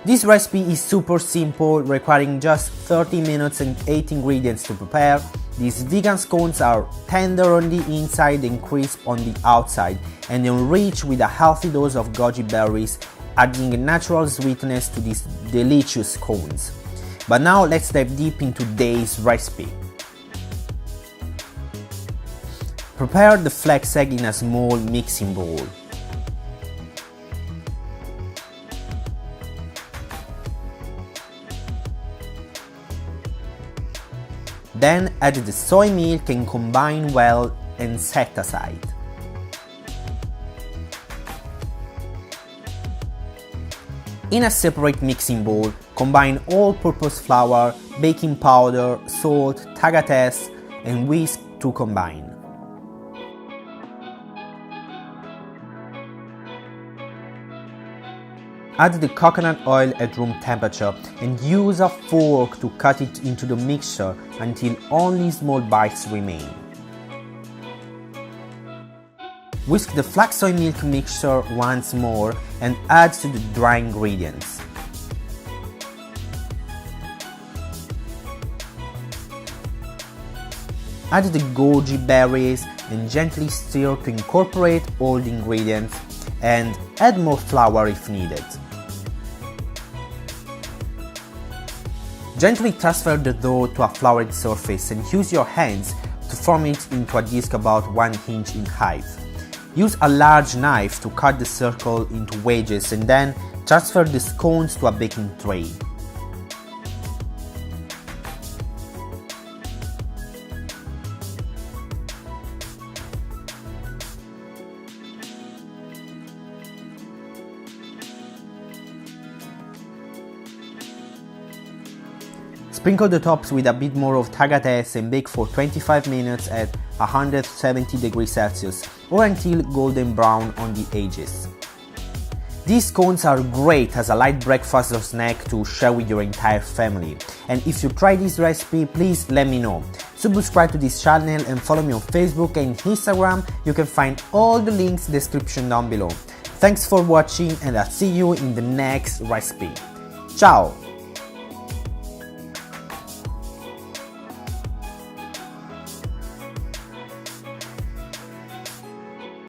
This recipe is super simple, requiring just 30 minutes and 8 ingredients to prepare. These vegan scones are tender on the inside and crisp on the outside, and enriched with a healthy dose of goji berries, adding a natural sweetness to these delicious scones. But now let's dive deep into today's recipe. Prepare the flax egg in a small mixing bowl. Then add the soy milk and combine well and set aside. In a separate mixing bowl, combine all-purpose flour, baking powder, salt, tagatesse, and whisk to combine. Add the coconut oil at room temperature and use a fork to cut it into the mixture until only small bites remain. Whisk the flax soy milk mixture once more and add to the dry ingredients. Add the goji berries and gently stir to incorporate all the ingredients, and add more flour if needed. Gently transfer the dough to a floured surface and use your hands to form it into a disc about 1 inch in height. Use a large knife to cut the circle into wedges and then transfer the scones to a baking tray. Sprinkle the tops with a bit more of tagatesse and bake for 25 minutes at 170 degrees Celsius or until golden brown on the edges. These scones are great as a light breakfast or snack to share with your entire family. And if you try this recipe, please let me know. Subscribe to this channel and follow me on Facebook and Instagram. You can find all the links in the description down below. Thanks for watching, and I'll see you in the next recipe. Ciao!